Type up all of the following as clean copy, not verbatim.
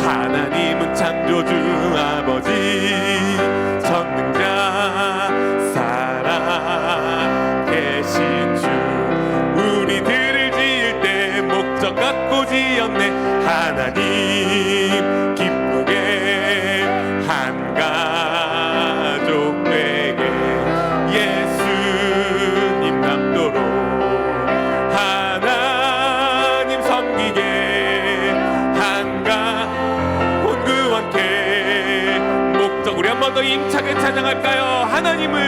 하나님은 창조주 아버지, 전능자 살아계신 주, 우리들을 지을 때 목적 갖고 지었네. 하나님 기쁘게 한 가족 되게 예수님 남도록 하나님 섬기게 한가 온구 함께 목적. 우리 한 번 더 힘차게 찬양할까요? 하나님은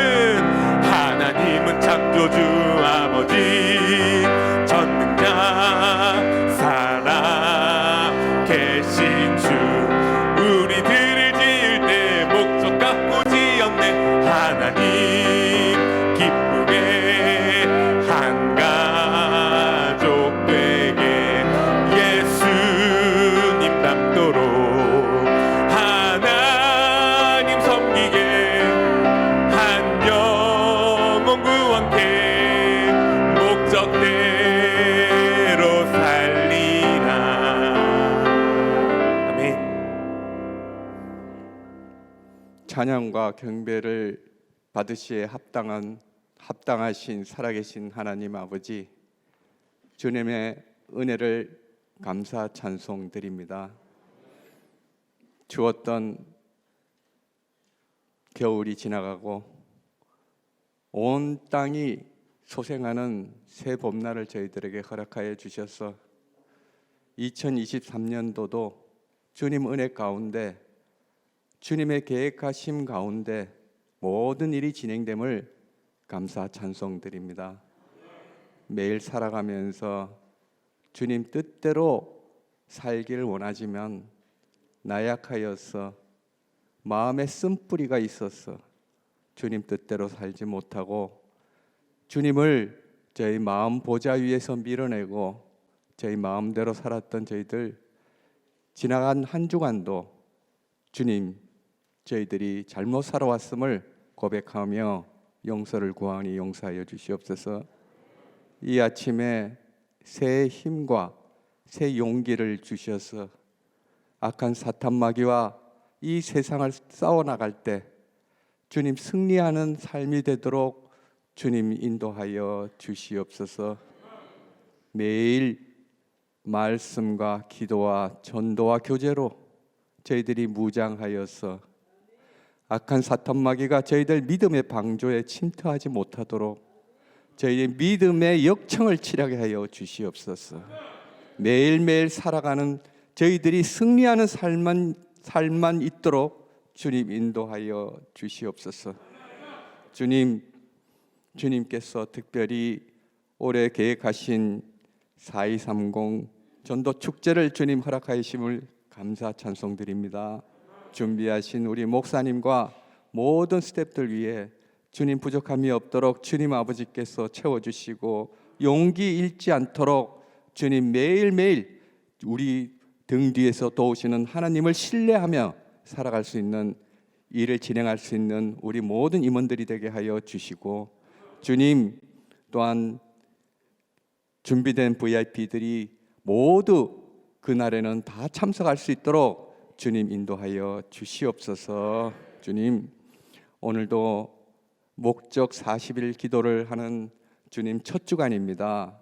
창조주 아버지, 전능자 살아계신 주, 우리들을 지을 때 목적 갖고 지었네. 하나님 기쁘게 한 가족 되게 예수님 닮도록 하나님 섬기게 한 영혼 구원케 목적대로 살리라. 아멘. 찬양과 경배를 받으시에 합당하신 살아계신 하나님 아버지, 주님의 은혜를 감사 찬송 드립니다. 추웠던 겨울이 지나가고 온 땅이 소생하는 새 봄날을 저희들에게 허락하여 주셔서 2023년도도 주님 은혜 가운데, 주님의 계획하심 가운데 모든 일이 진행됨을 감사 찬송 드립니다. 매일 살아가면서 주님 뜻대로 살기를 원하지만 나약하여서 마음에 쓴뿌리가 있어서 주님 뜻대로 살지 못하고 주님을 저희 마음 보좌 위에서 밀어내고 저희 마음대로 살았던 저희들, 지나간 한 주간도 주님, 저희들이 잘못 살아왔음을 고백하며 용서를 구하니 용서하여 주시옵소서. 이 아침에 새 힘과 새 용기를 주셔서 악한 사탄 마귀와 이 세상을 싸워나갈 때 주님 승리하는 삶이 되도록 주님 인도하여 주시옵소서. 매일 말씀과 기도와 전도와 교제로 저희들이 무장하여서 악한 사탄 마귀가 저희들 믿음의 방조에 침투하지 못하도록 저희의 믿음의 역청을 치르게 하여 주시옵소서. 매일매일 살아가는 저희들이 승리하는 삶만 있도록 주님 인도하여 주시옵소서. 주님께서 특별히 올해 계획하신 4230 전도 축제를 주님 허락하심을 감사 찬송드립니다. 준비하신 우리 목사님과 모든 스태프들 위해 주님 부족함이 없도록 주님 아버지께서 채워주시고 용기 잃지 않도록 주님 매일매일 우리 등 뒤에서 도우시는 하나님을 신뢰하며 살아갈 수 있는, 일을 진행할 수 있는 우리 모든 임원들이 되게 하여 주시고, 주님 또한 준비된 VIP들이 모두 그날에는 다 참석할 수 있도록 주님 인도하여 주시옵소서. 주님, 오늘도 목적 40일 기도를 하는 주님 첫 주간입니다.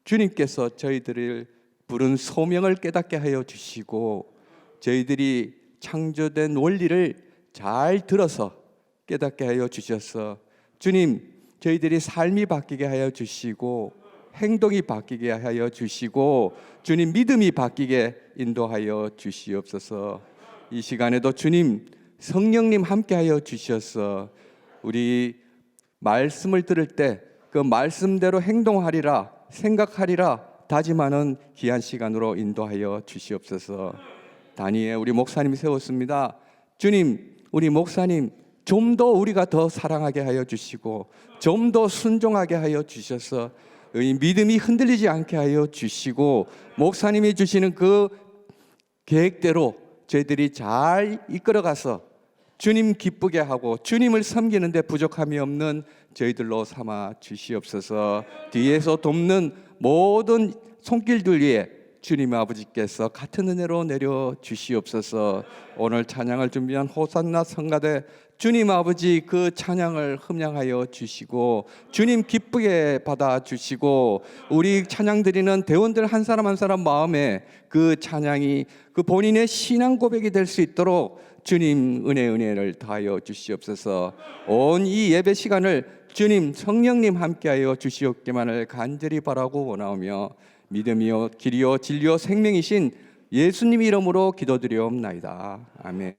주님께서 저희들을 부른 소명을 깨닫게 하여 주시고 저희들이 창조된 원리를 잘 들어서 깨닫게 하여 주셔서 주님, 저희들이 삶이 바뀌게 하여 주시고 행동이 바뀌게 하여 주시고 주님 믿음이 바뀌게 인도하여 주시옵소서. 이 시간에도 주님 성령님 함께하여 주셔서 우리 말씀을 들을 때 그 말씀대로 행동하리라, 생각하리라 다짐하는 귀한 시간으로 인도하여 주시옵소서. 단위에 우리 목사님 세웠습니다. 주님, 우리 목사님 좀 더 우리가 더 사랑하게 하여 주시고 좀 더 순종하게 하여 주셔서 믿음이 흔들리지 않게 하여 주시고 목사님이 주시는 그 계획대로 저희들이 잘 이끌어가서 주님 기쁘게 하고 주님을 섬기는데 부족함이 없는 저희들로 삼아 주시옵소서. 뒤에서 돕는 모든 손길들 위에 주님 아버지께서 같은 은혜로 내려 주시옵소서. 오늘 찬양을 준비한 호산나 성가대 주님 아버지 그 찬양을 흠양하여 주시고 주님 기쁘게 받아 주시고 우리 찬양 드리는 대원들 한 사람 한 사람 마음에 그 찬양이 그 본인의 신앙 고백이 될 수 있도록 주님 은혜를 더하여 주시옵소서. 온 이 예배 시간을 주님 성령님 함께하여 주시옵기만을 간절히 바라고 원하오며 믿음이요 길이요 진리요 생명이신 예수님 이름으로 기도드리옵나이다. 아멘.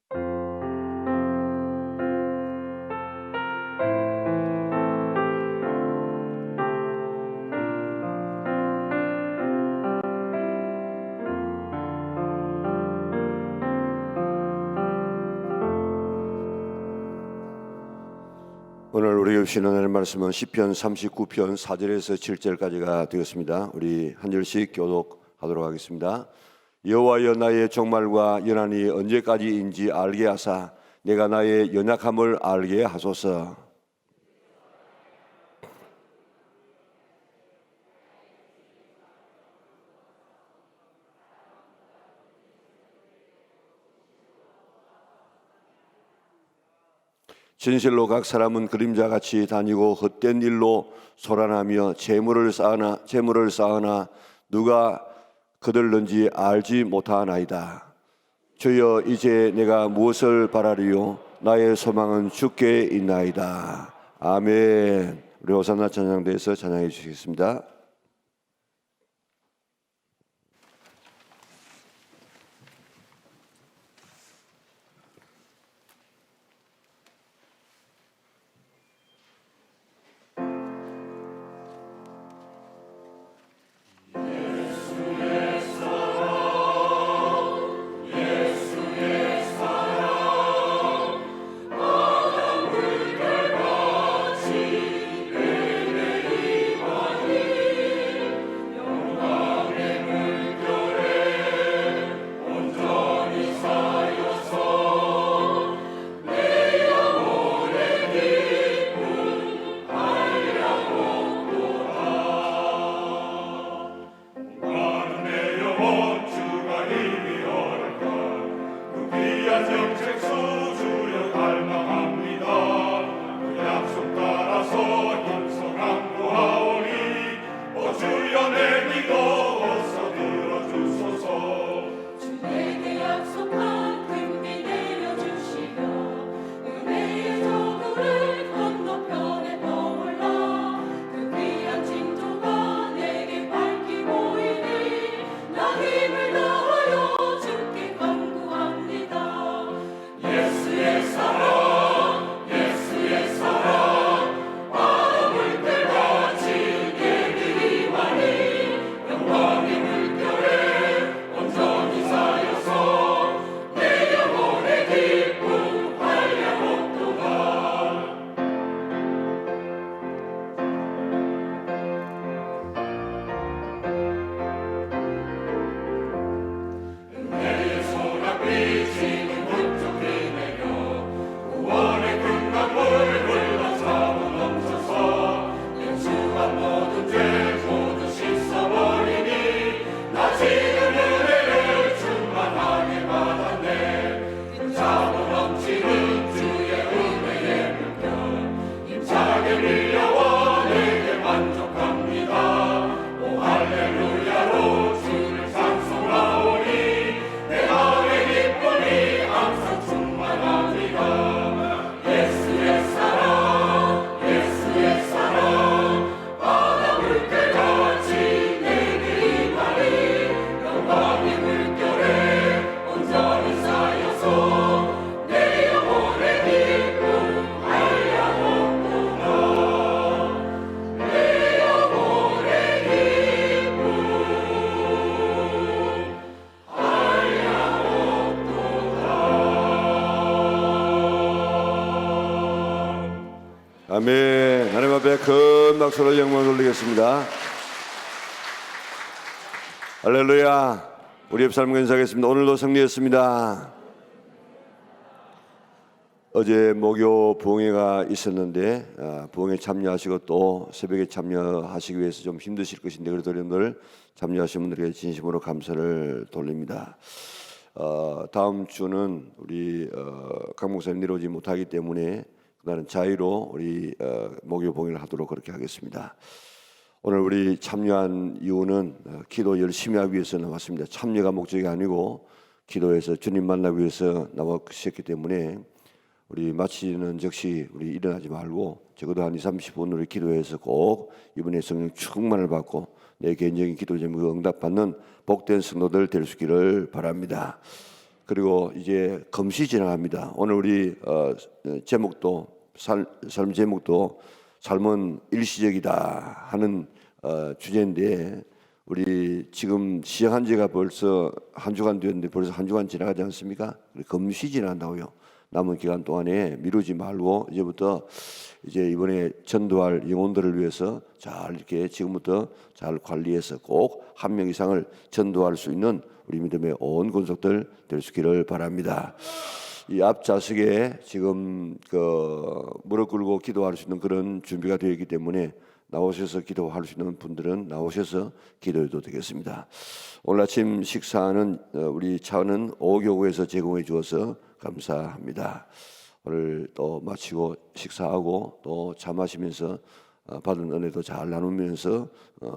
오늘 우리 주신 하나님의 말씀은 시편 39편 4절에서 7절까지가 되었습니다. 우리 한 절씩 교독하도록 하겠습니다. 여호와여 나의 종말과 연한이 언제까지인지 알게 하사 내가 나의 연약함을 알게 하소서. 진실로 각 사람은 그림자같이 다니고 헛된 일로 소란하며 재물을 쌓으나 누가 거들는지 알지 못하나이다. 주여 이제 내가 무엇을 바라리요? 나의 소망은 주께 있나이다. 아멘. 우리 호산나 찬양대에서 찬양해 주시겠습니다. 아멘. 하나님 앞에 큰 박수로 영광 돌리겠습니다. 할렐루야. 우리 옆 사람과 인사하겠습니다. 오늘도 승리했습니다. 어제 목요 부흥회가 있었는데 부흥회 참여하시고 또 새벽에 참여하시기 위해서 좀 힘드실 것인데 그래도 여러분들 참여하신 분들에게 진심으로 감사를 돌립니다. 다음 주는 우리 강 목사님 이루어지지 못하기 때문에 그날은 자유로 우리 목요 부흥회를 하도록 그렇게 하겠습니다. 오늘 우리 참여한 이유는 기도 열심히 하기 위해서 나왔습니다. 참여가 목적이 아니고 기도해서 주님 만나기 위해서 나왔기 때문에 우리 마치는 즉시 우리 일어나지 말고 적어도 한 20-30분 우리 기도해서 꼭 이번에 성령 충만을 받고 내 개인적인 기도 제목을 응답받는 복된 성도들 될 수 있기를 바랍니다. 그리고 이제 금시 지나갑니다. 오늘 우리 제목도 삶 제목도 삶은 일시적이다 하는 주제인데 우리 지금 시작한 지가 벌써 한 주간 되었는데 벌써 한 주간 지나가지 않습니까? 우리 금시 지난다고요. 남은 기간 동안에 미루지 말고 이제부터 이제 이번에 전도할 영혼들을 위해서 잘 이렇게 지금부터 잘 관리해서 꼭 한 명 이상을 전도할 수 있는 우리 믿음의 온 권속들 될 수 있기를 바랍니다. 이 앞좌석에 지금 무릎 꿇고 기도할 수 있는 그런 준비가 되어 있기 때문에 나오셔서 기도할 수 있는 분들은 나오셔서 기도해도 되겠습니다. 오늘 아침 식사는 우리 차는 오교구에서 제공해 주어서 감사합니다. 오늘 또 마치고 식사하고 또 차 마시면서 받은 은혜도 잘 나누면서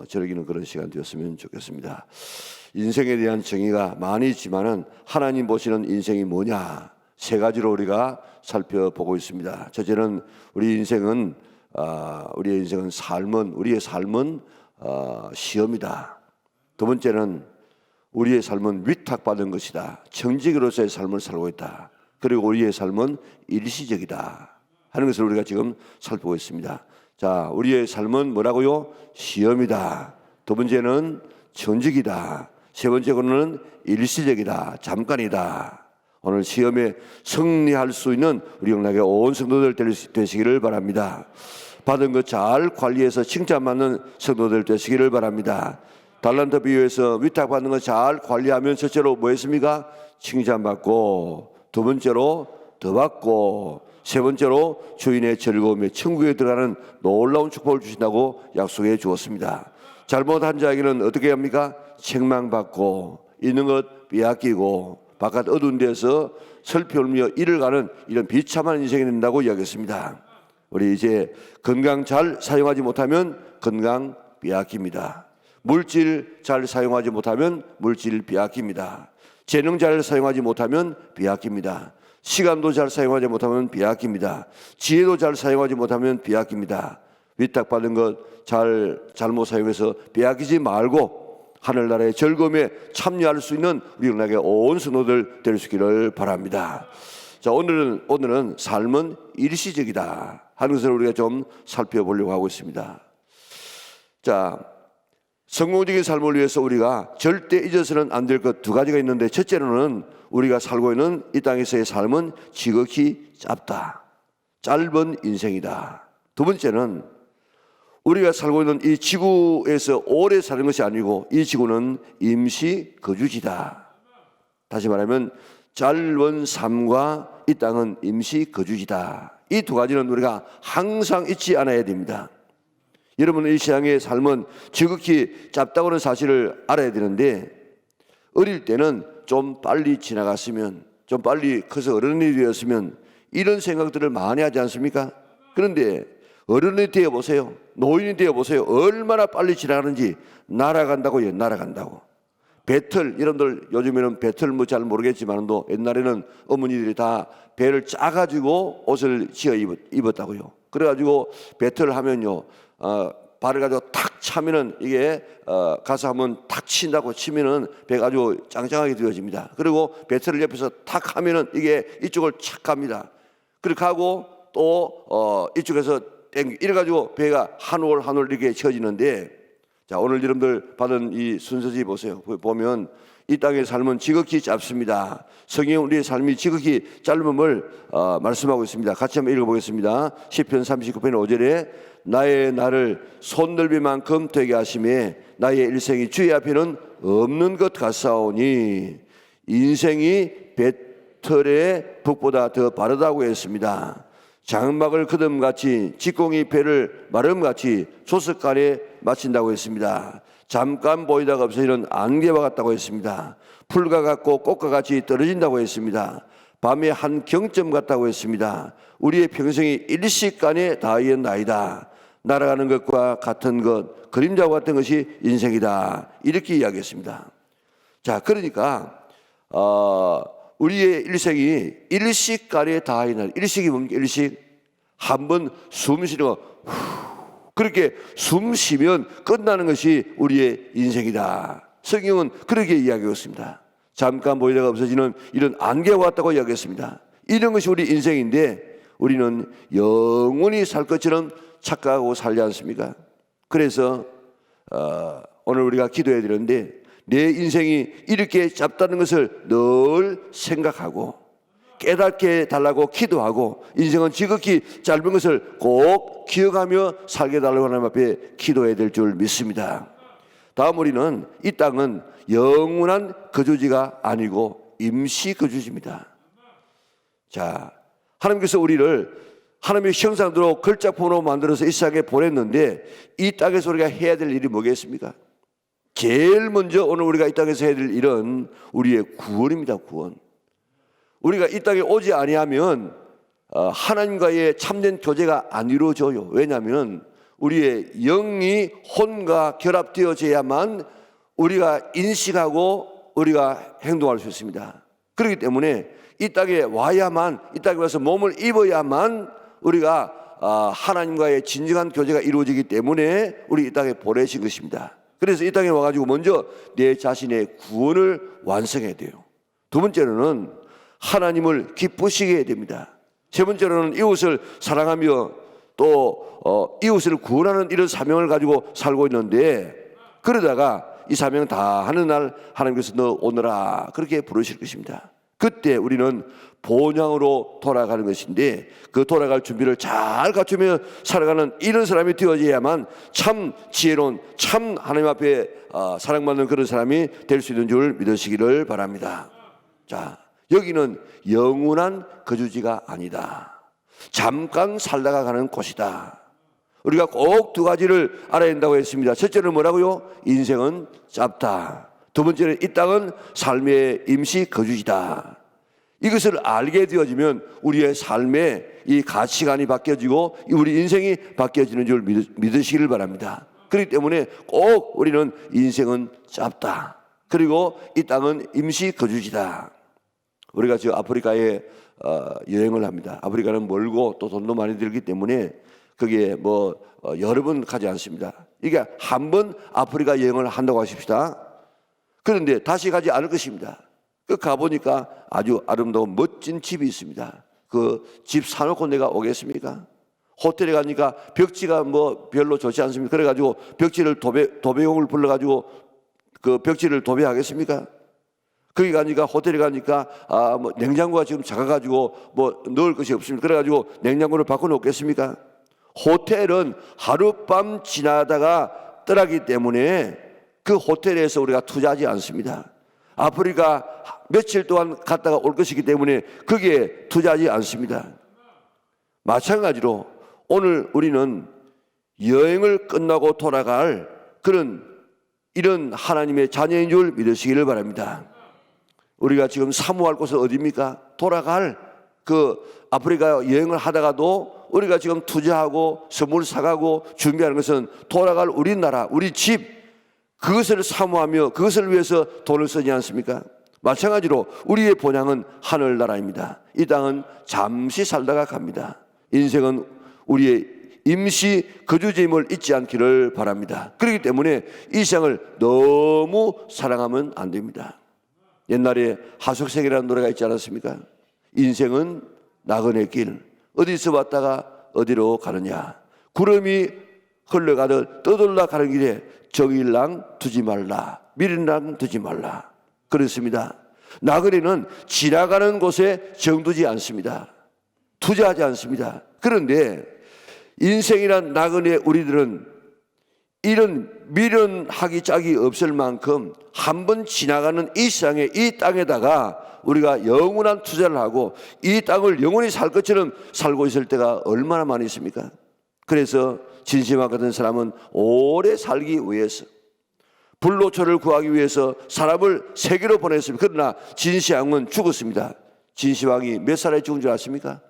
즐기는 그런 시간 되었으면 좋겠습니다. 인생에 대한 정의가 많이 있지만은 하나님 보시는 인생이 뭐냐? 세 가지로 우리가 살펴보고 있습니다. 첫째는 우리의 인생은 우리의 삶은 시험이다. 두 번째는 우리의 삶은 위탁받은 것이다. 정직으로서의 삶을 살고 있다. 그리고 우리의 삶은 일시적이다 하는 것을 우리가 지금 살펴보고 있습니다. 자, 우리의 삶은 뭐라고요? 시험이다. 두 번째는 정직이다. 세 번째로는 일시적이다. 잠깐이다. 오늘 시험에 승리할 수 있는 우리 영락의 온 성도들 되시기를 바랍니다. 받은 것 잘 관리해서 칭찬받는 성도들 되시기를 바랍니다. 달란트 비유에서 위탁받는 것 잘 관리하면 첫째로 뭐 했습니까? 칭찬받고, 두 번째로 더 받고, 세 번째로 주인의 즐거움에 천국에 들어가는 놀라운 축복을 주신다고 약속해 주었습니다. 잘못한 자에게는 어떻게 합니까? 책망받고, 있는 것 빼앗기고, 바깥 어두운 데서 슬피 울며 이를 가는 이런 비참한 인생이 된다고 이야기했습니다. 우리 이제 건강 잘 사용하지 못하면 건강 빼앗깁니다. 물질 잘 사용하지 못하면 물질 빼앗깁니다. 재능 잘 사용하지 못하면 빼앗깁니다. 시간도 잘 사용하지 못하면 빼앗깁니다. 지혜도 잘 사용하지 못하면 빼앗깁니다. 위탁받은 것 잘못 사용해서 빼앗기지 말고 하늘나라의 즐거움에 참여할 수 있는 우리 영락의 온 성도들 될 수 있기를 바랍니다. 자, 오늘은 삶은 일시적이다 하는 것을 우리가 좀 살펴보려고 하고 있습니다. 자, 성공적인 삶을 위해서 우리가 절대 잊어서는 안 될 것 두 가지가 있는데, 첫째로는 우리가 살고 있는 이 땅에서의 삶은 지극히 짧다. 짧은 인생이다. 두 번째는 우리가 살고 있는 이 지구에서 오래 사는 것이 아니고 이 지구는 임시 거주지다. 다시 말하면 짧은 삶과 이 땅은 임시 거주지다. 이 두 가지는 우리가 항상 잊지 않아야 됩니다. 여러분, 이 세상의 삶은 지극히 짧다고 하는 사실을 알아야 되는데, 어릴 때는 좀 빨리 지나갔으면, 좀 빨리 커서 어른이 되었으면 이런 생각들을 많이 하지 않습니까? 그런데 어른이 되어보세요. 노인이 되어보세요. 얼마나 빨리 지나가는지. 날아간다고요. 날아간다고. 배틀, 여러분들 요즘에는 배틀 뭐 잘 모르겠지만도 옛날에는 어머니들이 다 배를 짜가지고 옷을 지어 입었다고요. 그래가지고 배틀을 하면요, 발을 가지고 탁 차면은 이게 가서 한번 탁 친다고 치면은 배가 아주 짱짱하게 되어집니다. 그리고 배틀을 옆에서 탁 하면은 이게 이쪽을 착 갑니다. 그렇게 하고 또 이쪽에서 이래가지고 배가 한 올 한 올 이렇게 쳐지는데, 자, 오늘 여러분들 받은 이 순서지 보세요. 보면 이 땅의 삶은 지극히 짧습니다. 성경은 우리의 삶이 지극히 짧음을 말씀하고 있습니다. 같이 한번 읽어보겠습니다. 시편 39편 5절에 나의 날을 손넓이만큼 되게 하심에 나의 일생이 주의 앞에는 없는 것 같사오니, 인생이 털의 북보다 더 바르다고 했습니다. 장막을 거듭같이 직공이 배를 마름같이 조석간에 마친다고 했습니다. 잠깐 보이다가 없어지는 안개와 같다고 했습니다. 풀과 같고 꽃과 같이 떨어진다고 했습니다. 밤의 한 경점 같다고 했습니다. 우리의 평생이 일시간에 다하였나이다. 날아가는 것과 같은 것, 그림자와 같은 것이 인생이다. 이렇게 이야기했습니다. 자, 그러니까 우리의 일생이 일시간에 다하였나이다. 일식이 뭡니까? 일식. 한번 숨 쉬는 거, 그렇게 숨 쉬면 끝나는 것이 우리의 인생이다. 성경은 그렇게 이야기하고 있습니다. 잠깐 보이다가 없어지는 이런 안개와 같다고 이야기했습니다. 이런 것이 우리 인생인데 우리는 영원히 살 것처럼 착각하고 살지 않습니까? 그래서 오늘 우리가 기도해야 되는데 내 인생이 이렇게 짧다는 것을 늘 생각하고 깨닫게 달라고 기도하고 인생은 지극히 짧은 것을 꼭 기억하며 살게 달라고 하나님 앞에 기도해야 될 줄 믿습니다. 다음 우리는 이 땅은 영원한 거주지가 아니고 임시 거주지입니다. 자, 하나님께서 우리를 하나님의 형상대로 걸작품으로 만들어서 이 세상에 보냈는데 이 땅에서 우리가 해야 될 일이 뭐겠습니까? 제일 먼저 오늘 우리가 이 땅에서 해야 될 일은 우리의 구원입니다. 구원. 우리가 이 땅에 오지 아니하면 하나님과의 참된 교제가 안 이루어져요. 왜냐하면 우리의 영이 혼과 결합되어져야만 우리가 인식하고 우리가 행동할 수 있습니다. 그렇기 때문에 이 땅에 와야만, 이 땅에 와서 몸을 입어야만 우리가 하나님과의 진정한 교제가 이루어지기 때문에 우리 이 땅에 보내신 것입니다. 그래서 이 땅에 와가지고 먼저 내 자신의 구원을 완성해야 돼요. 두 번째로는 하나님을 기쁘시게 해야 됩니다. 세 번째로는 이웃을 사랑하며 또 이웃을 구원하는 이런 사명을 가지고 살고 있는데 그러다가 이 사명 다 하는 날 하나님께서 너 오너라 그렇게 부르실 것입니다. 그때 우리는 본향으로 돌아가는 것인데 그 돌아갈 준비를 잘 갖추며 살아가는 이런 사람이 되어져야만 참 지혜로운 참 하나님 앞에 사랑받는 그런 사람이 될 수 있는 줄 믿으시기를 바랍니다. 자, 여기는 영원한 거주지가 아니다. 잠깐 살다가 가는 곳이다. 우리가 꼭 두 가지를 알아야 된다고 했습니다. 첫째는 뭐라고요? 인생은 짧다. 두 번째는 이 땅은 삶의 임시 거주지다. 이것을 알게 되어지면 우리의 삶의 이 가치관이 바뀌어지고 우리 인생이 바뀌어지는 줄 믿으시기를 바랍니다. 그렇기 때문에 꼭 우리는 인생은 짧다. 그리고 이 땅은 임시 거주지다. 우리가 지금 아프리카에 여행을 합니다. 아프리카는 멀고 또 돈도 많이 들기 때문에 거기에 여러 번 가지 않습니다. 이게 한 번 아프리카 여행을 한다고 하십시다. 그런데 다시 가지 않을 것입니다. 그 가보니까 아주 아름다운 멋진 집이 있습니다. 그 집 사놓고 내가 오겠습니까? 호텔에 가니까 벽지가 별로 좋지 않습니까? 그래가지고 벽지를 도배용을 불러가지고 그 벽지를 도배하겠습니까? 거기 가니까 호텔에 가니까 냉장고가 지금 작아가지고 넣을 것이 없습니다. 그래가지고 냉장고를 바꿔놓겠습니까? 호텔은 하룻밤 지나다가 떠나기 때문에 그 호텔에서 우리가 투자하지 않습니다. 아프리카 며칠 동안 갔다가 올 것이기 때문에 거기에 투자하지 않습니다. 마찬가지로 오늘 우리는 여행을 끝나고 돌아갈 이런 하나님의 자녀인 줄 믿으시기를 바랍니다. 우리가 지금 사모할 곳은 어디입니까? 돌아갈 그 아프리카 여행을 하다가도 우리가 지금 투자하고 선물 사가고 준비하는 것은 돌아갈 우리 나라, 우리 집 그것을 사모하며 그것을 위해서 돈을 쓰지 않습니까? 마찬가지로 우리의 본향은 하늘나라입니다. 이 땅은 잠시 살다가 갑니다. 인생은 우리의 임시 거주지임을 잊지 않기를 바랍니다. 그렇기 때문에 이 세상을 너무 사랑하면 안 됩니다. 옛날에 하숙생이라는 노래가 있지 않았습니까? 인생은 나그네 길, 어디서 왔다가 어디로 가느냐. 구름이 흘러가듯 떠돌라 가는 길에 저일랑 두지 말라, 미련랑 두지 말라. 그렇습니다. 나그네는 지나가는 곳에 정두지 않습니다. 투자하지 않습니다. 그런데 인생이란 나그네 우리들은 이런 미련하기 짝이 없을 만큼 한번 지나가는 이 세상에 이 땅에다가 우리가 영원한 투자를 하고 이 땅을 영원히 살 것처럼 살고 있을 때가 얼마나 많이 있습니까? 그래서 진시황 같은 사람은 오래 살기 위해서 불로초를 구하기 위해서 사람을 세계로 보냈습니다. 그러나 진시황은 죽었습니다. 진시황이 몇 살에 죽은 줄 아십니까?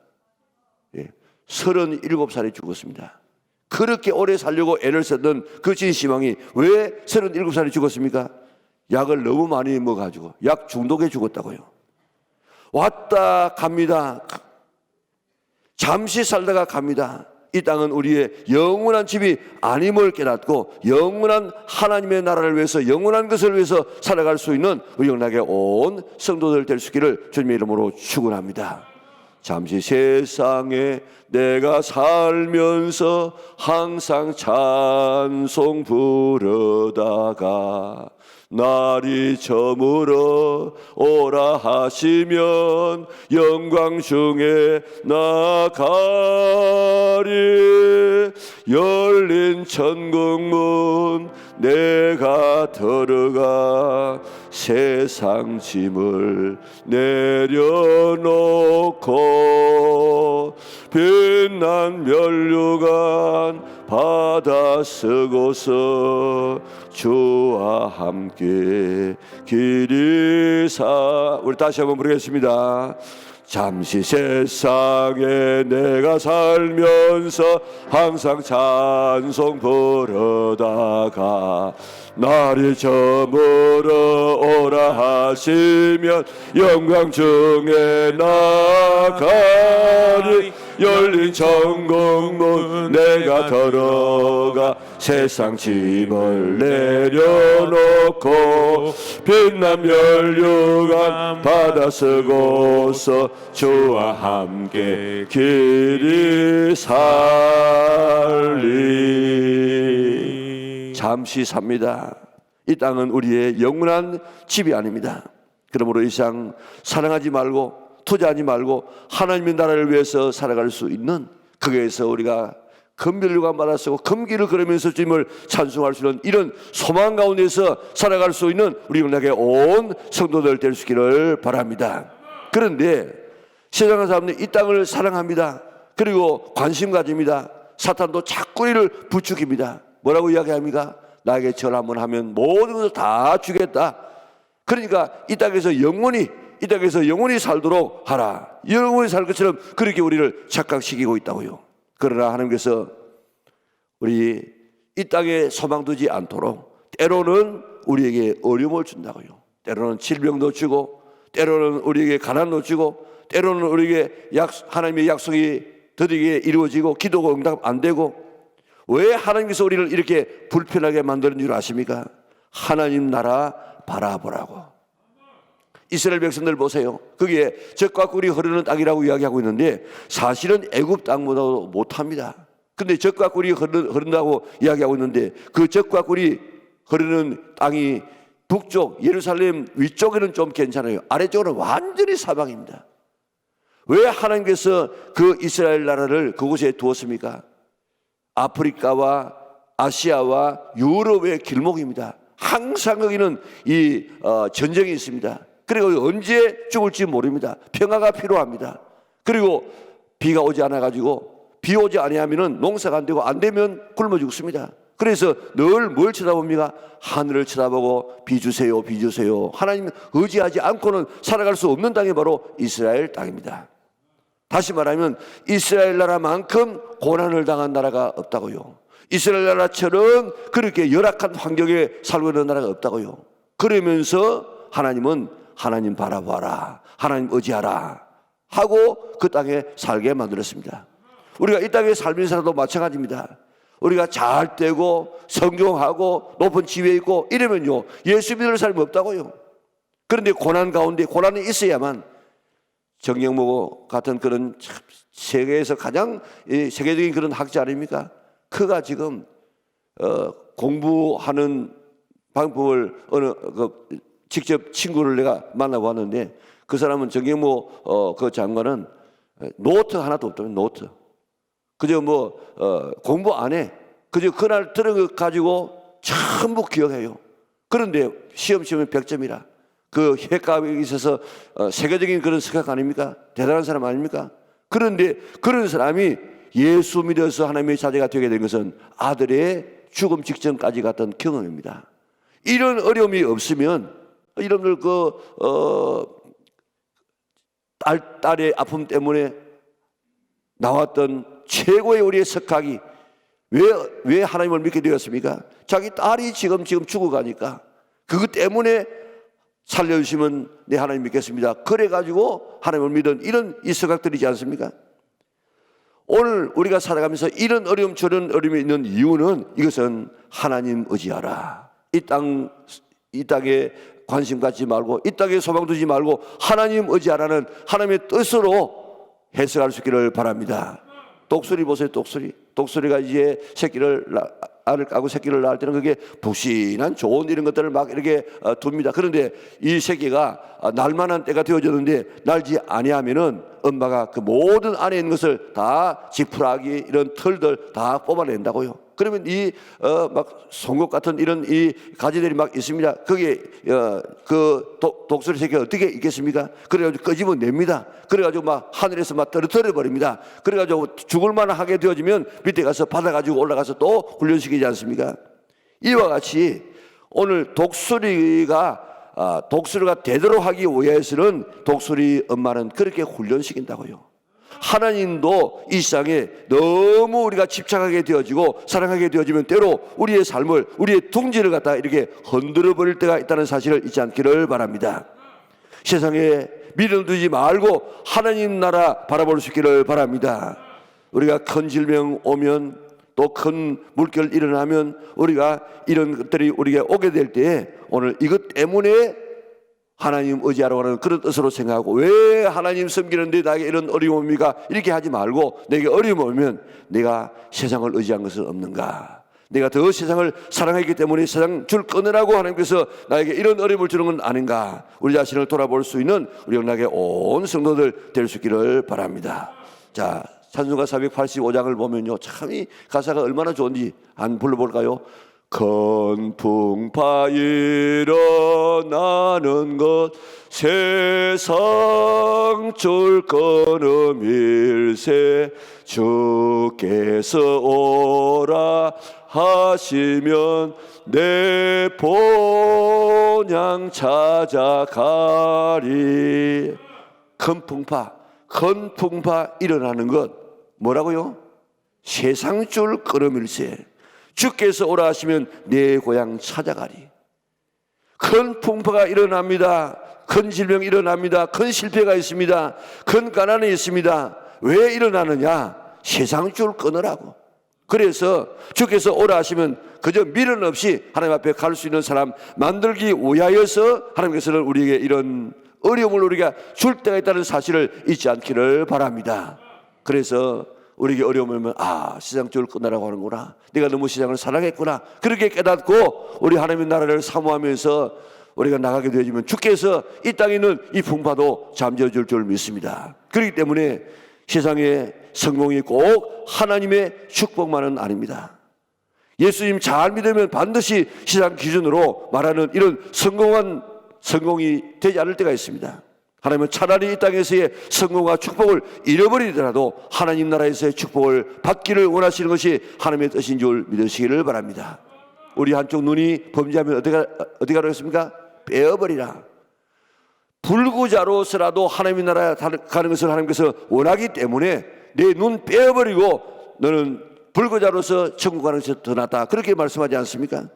37살에 죽었습니다. 그렇게 오래 살려고 애를 썼던 그 진시황이 왜 37살에 죽었습니까? 약을 너무 많이 먹어가지고 약 중독에 죽었다고요. 왔다 갑니다. 잠시 살다가 갑니다. 이 땅은 우리의 영원한 집이 아님을 깨닫고 영원한 하나님의 나라를 위해서 영원한 것을 위해서 살아갈 수 있는 우리 영락에 온 성도들 될 수 있기를 주님의 이름으로 축원합니다. 잠시 세상에 내가 살면서 항상 찬송 부르다가 날이 저물어 오라 하시면 영광 중에 나가리. 열린 천국문 내가 들어가 세상 짐을 내려놓고 빛난 면류관 바다 쓰고서 주와 함께 길이 사. 우리 다시 한번 부르겠습니다. 잠시 세상에 내가 살면서 항상 찬송 부르다가 날이 저물어 오라 하시면 영광 중에 나가리. 열린 천국문 내가 들어가 세상 짐을 내려놓고 빛난 면류관 바다 쓰고서 주와 함께 길이 살리. 잠시 삽니다. 이 땅은 우리의 영원한 집이 아닙니다. 그러므로 이 세상 사랑하지 말고 투자하지 말고 하나님의 나라를 위해서 살아갈 수 있는, 거기에서 우리가 금면류관 받아 쓰고 금길을 걸으면서 주님을 찬송할 수 있는 이런 소망 가운데서 살아갈 수 있는 우리 영락의 온 성도들 될 수 있기를 바랍니다. 그런데 세상의 사람들이 이 땅을 사랑합니다. 그리고 관심 가집니다. 사탄도 자꾸 이를 부추깁니다. 뭐라고 이야기합니까? 나에게 절 한번 하면 모든 것을 다 주겠다. 그러니까 이 땅에서 영원히 살도록 하라. 영원히 살 것처럼 그렇게 우리를 착각시키고 있다고요. 그러나 하나님께서 우리 이 땅에 소망 두지 않도록 때로는 우리에게 어려움을 준다고요. 때로는 질병도 주고, 때로는 우리에게 가난도 주고, 때로는 우리에게 하나님의 약속이 더디게 이루어지고 기도가 응답 안 되고. 왜 하나님께서 우리를 이렇게 불편하게 만드는 줄 아십니까? 하나님 나라 바라보라고. 이스라엘 백성들 보세요. 그게 젖과 꿀이 흐르는 땅이라고 이야기하고 있는데 사실은 애굽 땅보다도 못합니다. 근데 젖과 꿀이 흐른다고 이야기하고 있는데 그 젖과 꿀이 흐르는 땅이 북쪽 예루살렘 위쪽에는 좀 괜찮아요. 아래쪽은 완전히 사방입니다. 왜 하나님께서 그 이스라엘 나라를 그곳에 두었습니까? 아프리카와 아시아와 유럽의 길목입니다. 항상 거기는 이 전쟁이 있습니다. 그리고 언제 죽을지 모릅니다. 평화가 필요합니다. 그리고 비가 오지 않아가지고 비 오지 아니하면 농사가 안 되고 안 되면 굶어 죽습니다. 그래서 늘 뭘 쳐다봅니까? 하늘을 쳐다보고 비 주세요, 비 주세요. 하나님 의지하지 않고는 살아갈 수 없는 땅이 바로 이스라엘 땅입니다. 다시 말하면 이스라엘 나라만큼 고난을 당한 나라가 없다고요. 이스라엘 나라처럼 그렇게 열악한 환경에 살고 있는 나라가 없다고요. 그러면서 하나님은 하나님 바라봐라, 하나님 의지하라 하고 그 땅에 살게 만들었습니다. 우리가 이 땅에 살면서도 마찬가지입니다. 우리가 잘 되고 성공하고 높은 지위에 있고 이러면요 예수 믿을 사람이 없다고요. 그런데 고난 가운데 고난이 있어야만, 정영모 같은 그런 세계에서 가장 세계적인 그런 학자 아닙니까? 그가 지금 공부하는 방법을 직접 친구를 내가 만나보았는데 그 사람은 정경모 그 장관은 노트 하나도 없다면 노트. 그저 공부 안 해. 그저 그날 들은 것 가지고 전부 기억해요. 그런데 시험 치면 100점이라. 그 핵가에 있어서 세계적인 그런 성격 아닙니까? 대단한 사람 아닙니까? 그런데 그런 사람이 예수 믿어서 하나님의 자제가 되게 된 것은 아들의 죽음 직전까지 갔던 경험입니다. 이런 어려움이 없으면 여러분들 딸의 아픔 때문에 나왔던 최고의 우리의 석학이 왜 하나님을 믿게 되었습니까? 자기 딸이 지금 죽어가니까 그것 때문에 살려주시면 내 하나님 믿겠습니다. 그래가지고 하나님을 믿은 이런 이 석학들이지 않습니까? 오늘 우리가 살아가면서 이런 어려움 저런 어려움이 있는 이유는 이것은 하나님 의지하라. 이 땅에 관심 갖지 말고 이 땅에 소망 두지 말고 하나님 의지하라는 하나님의 뜻으로 해석할 수 있기를 바랍니다. 독수리 보세요. 독수리가 이제 알을 까고 새끼를 낳을 때는 그게 부신한 좋은 이런 것들을 막 이렇게 둡니다. 그런데 이 새끼가 날만한 때가 되어졌는데 날지 아니하면은 엄마가 그 모든 안에 있는 것을 다 지푸라기 이런 털들 다 뽑아낸다고요. 그러면 막 송곳 같은 이런 이 가지들이 막 있습니다. 거기에 그 독수리 새끼가 어떻게 있겠습니까? 그래가지고 끄집어냅니다. 그래가지고 막 하늘에서 막 떨어뜨려 버립니다. 그래가지고 죽을 만하게 되어지면 밑에 가서 받아가지고 올라가서 또 훈련시키지 않습니까? 이와 같이 오늘 독수리가 되도록 하기 위해서는 독수리 엄마는 그렇게 훈련시킨다고요. 하나님도 이 세상에 너무 우리가 집착하게 되어지고 사랑하게 되어지면 때로 우리의 삶을 우리의 둥지를 갖다 이렇게 흔들어 버릴 때가 있다는 사실을 잊지 않기를 바랍니다. 세상에 미련 두지 말고 하나님 나라 바라볼 수 있기를 바랍니다. 우리가 큰 질병 오면 또 큰 물결 일어나면 우리가 이런 것들이 우리에게 오게 될 때에 오늘 이것 때문에 하나님 의지하라고 하는 그런 뜻으로 생각하고 왜 하나님 섬기는데 나에게 이런 어려움이 옵니까? 이렇게 하지 말고 내게 어려움이 오면 내가 세상을 의지한 것은 없는가? 내가 더 세상을 사랑했기 때문에 세상 줄 끊으라고 하나님께서 나에게 이런 어려움을 주는 건 아닌가? 우리 자신을 돌아볼 수 있는 우리 영락의 온 성도들 될 수 있기를 바랍니다. 자, 찬송가 485장을 보면요, 참 이 가사가 얼마나 좋은지 안 불러볼까요? 큰 풍파 일어나는 것 세상 줄 끊음일세 주께서 오라 하시면 내 본향 찾아가리. 큰 풍파 일어나는 것 뭐라고요? 세상 줄 끊음일세 주께서 오라 하시면 내 고향 찾아가리. 큰 풍파가 일어납니다. 큰 질병이 일어납니다. 큰 실패가 있습니다. 큰 가난이 있습니다. 왜 일어나느냐? 세상 줄 끊으라고. 그래서 주께서 오라 하시면 그저 미련 없이 하나님 앞에 갈 수 있는 사람 만들기 위하여서 하나님께서는 우리에게 이런 어려움을 우리가 줄 때가 있다는 사실을 잊지 않기를 바랍니다. 그래서 우리에게 어려움을 오면 세상 줄 끊으라고 하는구나. 내가 너무 세상을 사랑했구나. 그렇게 깨닫고 우리 하나님의 나라를 사모하면서 우리가 나가게 되어지면 주께서 이 땅에 있는 이 풍파도 잠재워줄 줄 믿습니다. 그렇기 때문에 세상에 성공이 꼭 하나님의 축복만은 아닙니다. 예수님 잘 믿으면 반드시 세상 기준으로 말하는 이런 성공이 되지 않을 때가 있습니다. 하나님은 차라리 이 땅에서의 성공과 축복을 잃어버리더라도 하나님 나라에서의 축복을 받기를 원하시는 것이 하나님의 뜻인 줄 믿으시기를 바랍니다. 우리 한쪽 눈이 범죄하면 어떻게 하겠습니까? 빼어버리라. 불구자로서라도 하나님의 나라에 가는 것을 하나님께서 원하기 때문에 내 눈 빼어버리고 너는 불구자로서 천국 가는 것이 더 낫다. 그렇게 말씀하지 않습니까?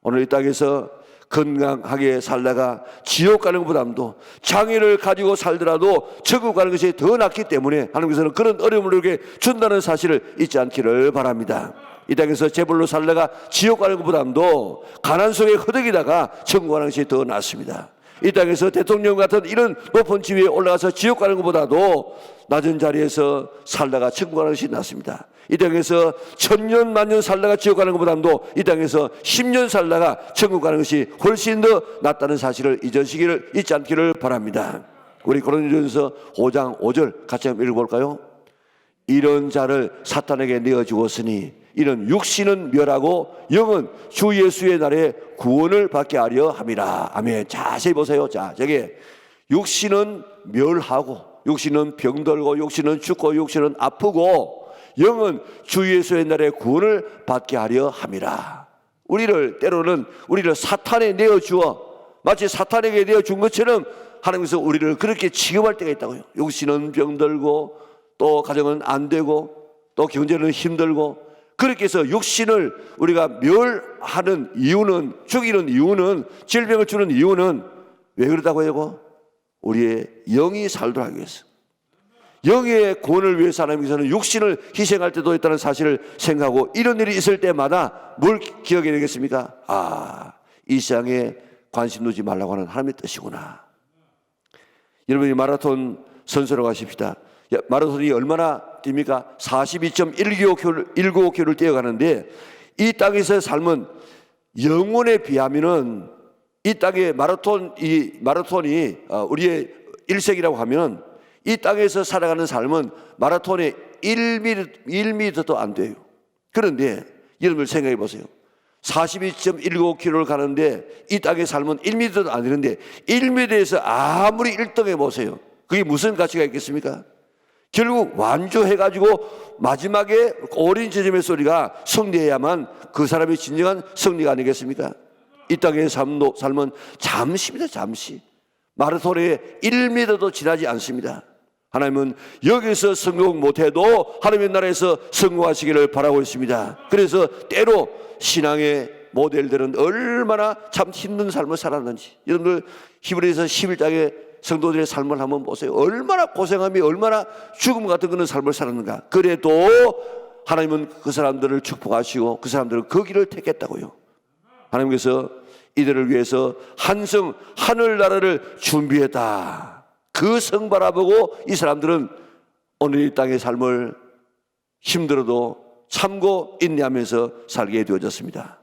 오늘 이 땅에서 건강하게 살다가 지옥 가는 것보다도 장애를 가지고 살더라도 천국 가는 것이 더 낫기 때문에 하나님께서는 그런 어려움을 이렇게 준다는 사실을 잊지 않기를 바랍니다. 이 땅에서 재벌로 살다가 지옥 가는 것보다도 가난 속에 허덕이다가 천국 가는 것이 더 낫습니다. 이 땅에서 대통령 같은 이런 높은 지위에 올라가서 지옥 가는 것보다도 낮은 자리에서 살다가 천국 가는 것이 낫습니다. 이 땅에서 1000년 만년 살다가 지옥 가는 것보다도 이 땅에서 10년 살다가 천국 가는 것이 훨씬 더 낫다는 사실을 잊지 않기를 바랍니다. 우리 고린도전서 5장 5절 같이 한번 읽어볼까요? 이런 자를 사탄에게 내어주었으니 이는 육신은 멸하고 영은 주 예수의 날에 구원을 받게 하려 함이라. 아멘. 자세히 보세요. 자, 저게 육신은 멸하고, 육신은 병들고, 육신은 죽고, 육신은 아프고, 영은 주 예수의 날에 구원을 받게 하려 함이라. 때로는 우리를 사탄에 내어주어 마치 사탄에게 내어준 것처럼 하나님께서 우리를 그렇게 취급할 때가 있다고요. 육신은 병들고, 또 가정은 안 되고, 또 경제는 힘들고, 그렇게 해서 육신을 우리가 멸하는 이유는, 죽이는 이유는, 질병을 주는 이유는 왜 그러다고 해요? 우리의 영이 살도록 하기 위해서, 영의 구원을 위해서 하나님께서는 육신을 희생할 때도 있다는 사실을 생각하고, 이런 일이 있을 때마다 뭘 기억해야 되겠습니까? 이 세상에 관심 두지 말라고 하는 하나님의 뜻이구나. 여러분이 마라톤 선수로 가십시다. 마라톤이 얼마나 됩니까? 42.195km를 뛰어가는데, 이 땅에서 삶은 영혼에 비하면은, 이 땅의 마라톤이 우리의 일생이라고 하면, 이 땅에서 살아가는 삶은 마라톤의 1m도 안 돼요. 그런데 여러분들 생각해 보세요. 42.195km를 가는데 이 땅의 삶은 1m도 안 되는데 1m에서 아무리 1등해 보세요. 그게 무슨 가치가 있겠습니까? 결국 완주해가지고 마지막에 오린 지점의 소리가 승리해야만 그 사람의 진정한 승리가 아니겠습니까? 이 땅의 삶은 잠시입니다. 잠시. 마라톤에 1m도 지나지 않습니다. 하나님은 여기서 성공 못해도 하나님의 나라에서 성공하시기를 바라고 있습니다. 그래서 때로 신앙의 모델들은 얼마나 참 힘든 삶을 살았는지, 여러분들 히브리서 11장의 성도들의 삶을 한번 보세요. 얼마나 고생하며 얼마나 죽음 같은 그런 삶을 살았는가. 그래도 하나님은 그 사람들을 축복하시고 그 사람들은 그 길을 택했다고요. 하나님께서 이들을 위해서 한성 하늘나라를 준비했다. 그 성 바라보고 이 사람들은 오늘 이 땅의 삶을 힘들어도 참고 인내하면서 살게 되어졌습니다.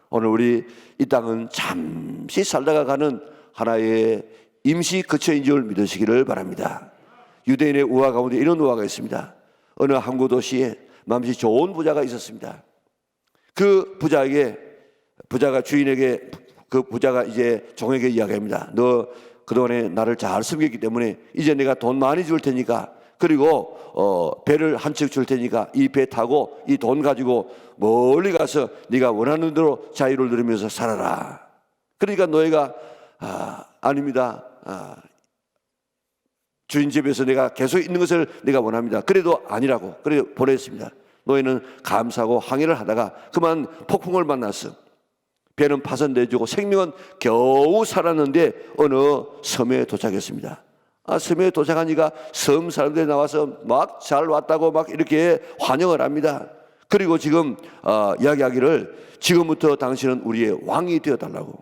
오늘 우리 이 땅은 잠시 살다가 가는 하나의 임시 거처인 줄 믿으시기를 바랍니다. 유대인의 우화 가운데 이런 우화가 있습니다. 어느 항구 도시에 맘씨 좋은 부자가 있었습니다. 그 부자가 주인에게, 그 부자가 이제 종에게 이야기합니다. 너 그동안에 나를 잘 섬겼기 때문에 이제 내가 돈 많이 줄 테니까, 그리고 배를 한 척 줄 테니까 이 배 타고 이 돈 가지고 멀리 가서 네가 원하는 대로 자유를 누리면서 살아라. 그러니까 노예가 아닙니다. 주인 집에서 내가 계속 있는 것을 내가 원합니다. 그래도 아니라고. 그래 보냈습니다. 노예는 감사하고 항의를 하다가 그만 폭풍을 만났어. 배는 파손되어지고 생명은 겨우 살았는데 어느 섬에 도착했습니다. 섬에 도착하니까 섬 사람들이 나와서 막 잘 왔다고 막 이렇게 환영을 합니다. 그리고 지금 이야기하기를 지금부터 당신은 우리의 왕이 되어달라고.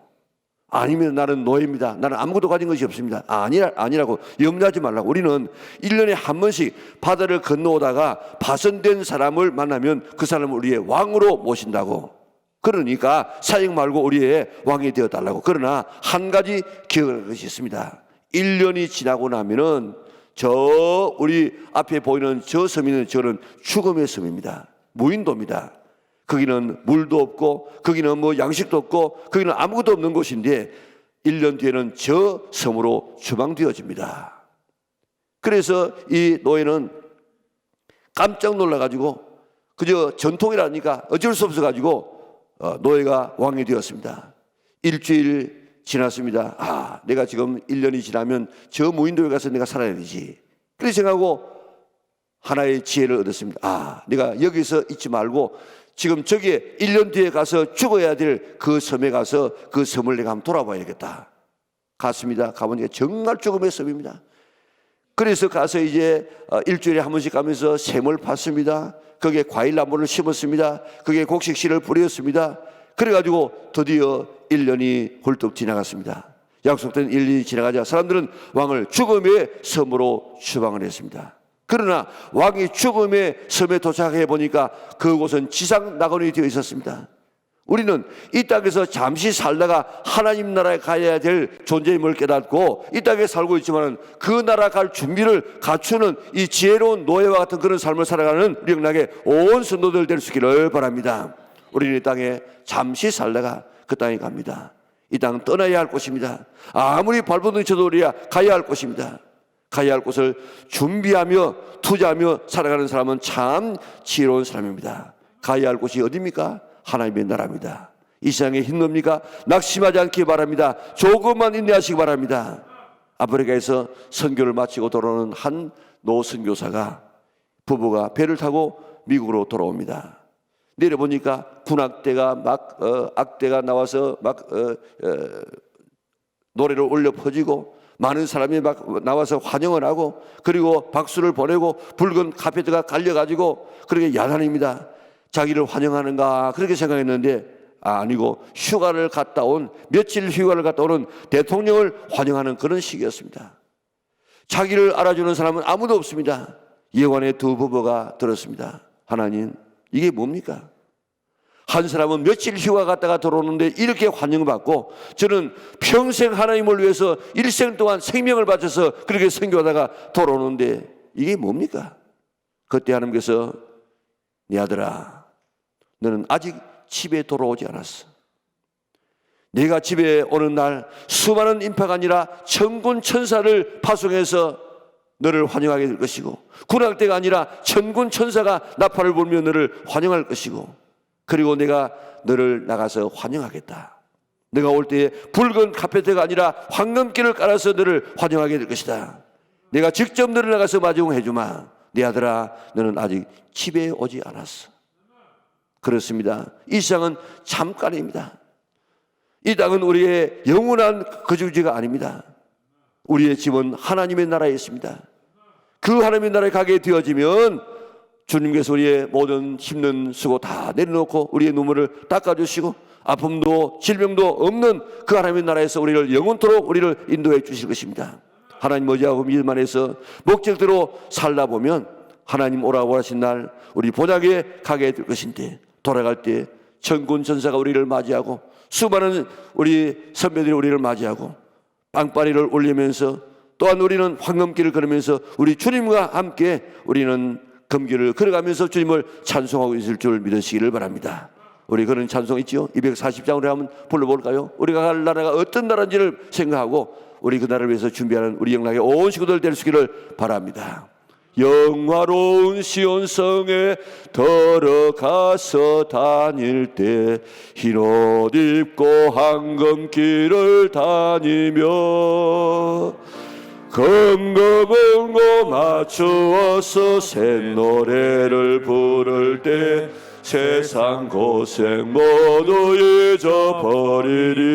아니면 나는 노예입니다. 나는 아무것도 가진 것이 없습니다. 아니라고. 염려하지 말라고. 우리는 1년에 한 번씩 바다를 건너오다가 파손된 사람을 만나면 그 사람을 우리의 왕으로 모신다고. 그러니까 사역 말고 우리의 왕이 되어달라고. 그러나 한 가지 기억할 것이 있습니다. 1년이 지나고 나면은 우리 앞에 보이는 저 섬이는 저는 죽음의 섬입니다. 무인도입니다. 거기는 물도 없고 거기는 뭐 양식도 없고 거기는 아무것도 없는 곳인데 1년 뒤에는 저 섬으로 추방되어집니다. 그래서 이 노예는 깜짝 놀라가지고 그저 전통이라니까 어쩔 수 없어가지고 노예가 왕이 되었습니다. 일주일 지났습니다. 내가 지금 1년이 지나면 저 무인도에 가서 내가 살아야 되지. 그렇게 생각하고 하나의 지혜를 얻었습니다. 내가 여기서 있지 말고 지금 저기에 1년 뒤에 가서 죽어야 될 그 섬에 가서 그 섬을 내가 한번 돌아봐야겠다. 갔습니다. 가보니까 정말 죽음의 섬입니다. 그래서 가서 이제 일주일에 한 번씩 가면서 샘을 팠습니다. 거기에 과일나무를 심었습니다. 거기에 곡식씨를 뿌렸습니다. 그래가지고 드디어 1년이 훌쩍 지나갔습니다. 약속된 1년이 지나가자 사람들은 왕을 죽음의 섬으로 추방을 했습니다. 그러나 왕이 죽음의 섬에 도착해 보니까 그곳은 지상 낙원이 되어 있었습니다. 우리는 이 땅에서 잠시 살다가 하나님 나라에 가야 될 존재임을 깨닫고 이 땅에 살고 있지만 그 나라 갈 준비를 갖추는 이 지혜로운 노예와 같은 그런 삶을 살아가는 우리 영락의 온 성도들 될 수 있기를 바랍니다. 우리는 이 땅에 잠시 살다가 그 땅에 갑니다. 이 땅 떠나야 할 곳입니다. 아무리 발버둥 쳐도 우리가 가야 할 곳입니다. 가야 할 곳을 준비하며 투자하며 살아가는 사람은 참 지혜로운 사람입니다. 가야 할 곳이 어디입니까? 하나님의 나라입니다. 이 세상에 힘듭니까? 낙심하지 않기 바랍니다. 조금만 인내하시기 바랍니다. 아프리카에서 선교를 마치고 돌아오는 한 노 선교사가 부부가 배를 타고 미국으로 돌아옵니다. 내려보니까 군악대가 악대가 나와서 노래를 올려 퍼지고 많은 사람이 막 나와서 환영을 하고 그리고 박수를 보내고 붉은 카페트가 갈려가지고 그렇게 야단입니다. 자기를 환영하는가 그렇게 생각했는데 아니고 휴가를 갔다 온 며칠 휴가를 갔다 오는 대통령을 환영하는 그런 시기였습니다. 자기를 알아주는 사람은 아무도 없습니다. 예관의 두 부부가 들었습니다. 하나님, 이게 뭡니까? 한 사람은 며칠 휴가 갔다가 돌아오는데 이렇게 환영받고 저는 평생 하나님을 위해서 일생 동안 생명을 바쳐서 그렇게 선교하다가 돌아오는데 이게 뭡니까? 그때 하나님께서 네 아들아, 너는 아직 집에 돌아오지 않았어. 네가 집에 오는 날 수많은 인파가 아니라 천군 천사를 파송해서 너를 환영하게 될 것이고 군악대가 아니라 천군 천사가 나팔을 불며 너를 환영할 것이고 그리고 내가 너를 나가서 환영하겠다. 내가 올 때에 붉은 카페트가 아니라 황금길을 깔아서 너를 환영하게 될 것이다. 내가 직접 너를 나가서 맞이해 주마. 네 아들아, 너는 아직 집에 오지 않았어. 그렇습니다. 이 세상은 잠깐입니다. 이 땅은 우리의 영원한 거주지가 아닙니다. 우리의 집은 하나님의 나라에 있습니다. 그 하나님의 나라에 가게 되어지면 주님께서 우리의 모든 힘든 수고 다 내려놓고 우리의 눈물을 닦아주시고 아픔도 질병도 없는 그 하나님의 나라에서 우리를 영원토록 우리를 인도해 주실 것입니다. 하나님 의지하고 믿을만 해서 목적대로 살다 보면 하나님 오라고 하신 날 우리 본향에 가게 될 것인데 돌아갈 때 천군 천사가 우리를 맞이하고 수많은 우리 선배들이 우리를 맞이하고 빵빠리를 올리면서 또한 우리는 황금길을 걸으면서 우리 주님과 함께 우리는 금길을 걸어가면서 주님을 찬송하고 있을 줄 믿으시기를 바랍니다. 우리 그런 찬송 있죠? 240장으로 한번 불러볼까요? 우리가 갈 나라가 어떤 나라인지를 생각하고 우리 그 나라를 위해서 준비하는 우리 영락의 온 식구들 될 수 있기를 바랍니다. 영화로운 시온성에 들어가서 다닐 때 흰 옷 입고 황금길을 다니며 금금은고 맞추어서 새 노래를 부를 때 세상 고생 모두 잊어버리리.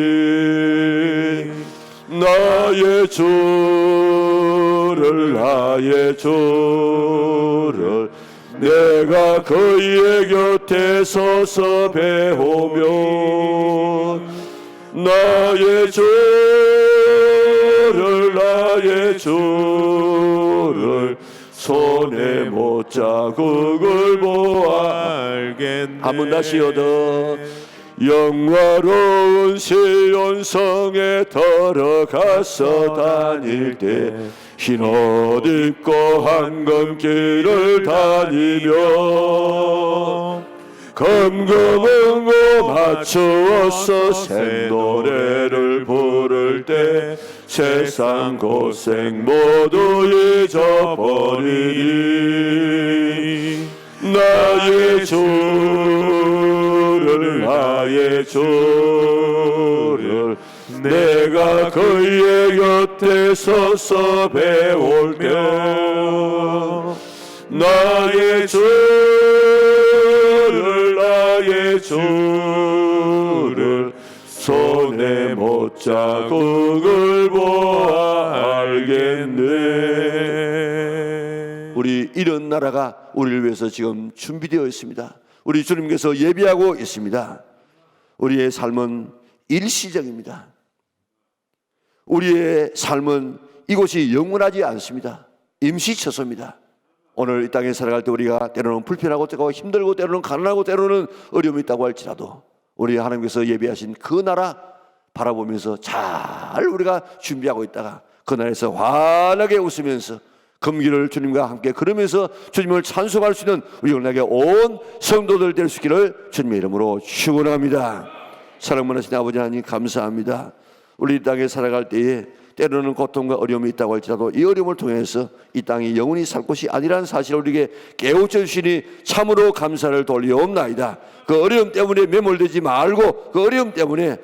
나의 주를 내가 그의 곁에 서서 배우며 나의 주를 손에 못자국을 보아 알겠네. 한번 다시 얻어 영화로운 시온성에 들어가서 다닐 때 흰 옷 입고 황금길을 다니며 금금은고 맞추어서 새 노래를 부를 때 세상 고생 모두 잊어버리니 나의 주를 내가 그의 곁에 서서 배울 때 나의 주를 손에 못자국을 보아 알겠네. 우리 이런 나라가 우리를 위해서 지금 준비되어 있습니다. 우리 주님께서 예비하고 있습니다. 우리의 삶은 일시적입니다. 우리의 삶은 이곳이 영원하지 않습니다. 임시처소입니다. 오늘 이 땅에 살아갈 때 우리가 때로는 불편하고 때로는 힘들고 때로는 가난하고 때로는 어려움이 있다고 할지라도 우리 하나님께서 예비하신 그 나라 바라보면서 잘 우리가 준비하고 있다가 그 나라에서 환하게 웃으면서 금기를 주님과 함께 걸으면서 주님을 찬송할 수 있는 우리 영락의 온 성도들 될 수 있기를 주님의 이름으로 축원합니다. 사랑 많으신 아버지 하나님 감사합니다. 우리 이 땅에 살아갈 때에 때로는 고통과 어려움이 있다고 할지라도 이 어려움을 통해서 이 땅이 영원히 살 곳이 아니라는 사실을 우리에게 깨우쳐 주시니 참으로 감사를 돌리옵나이다. 그 어려움 때문에 매몰되지 말고 그 어려움 때문에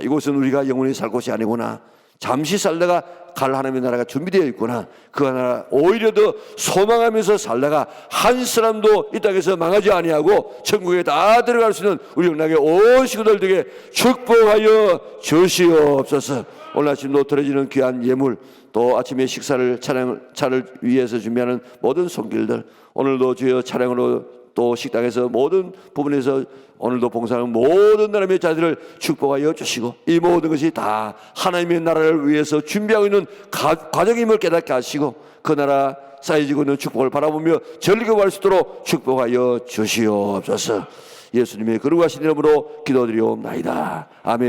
이곳은 우리가 영원히 살 곳이 아니구나, 잠시 살다가 갈 하나님의 나라가 준비되어 있구나, 그 나라 오히려 더 소망하면서 살다가 한 사람도 이 땅에서 망하지 아니하고 천국에 다 들어갈 수 있는 우리 영락의 온 식구들 되게 축복하여 주시옵소서. 오늘 아침도 드려지는 귀한 예물, 또 아침에 식사를 차를 위해서 준비하는 모든 손길들, 오늘도 주여 차량으로 또 식당에서 모든 부분에서 오늘도 봉사하는 모든 나라의 자들을 축복하여 주시고 이 모든 것이 다 하나님의 나라를 위해서 준비하고 있는 과정임을 깨닫게 하시고 그 나라 쌓여지고 있는 축복을 바라보며 즐거워할 수 있도록 축복하여 주시옵소서. 예수님의 거룩하신 이름으로 기도드리옵나이다. 아멘.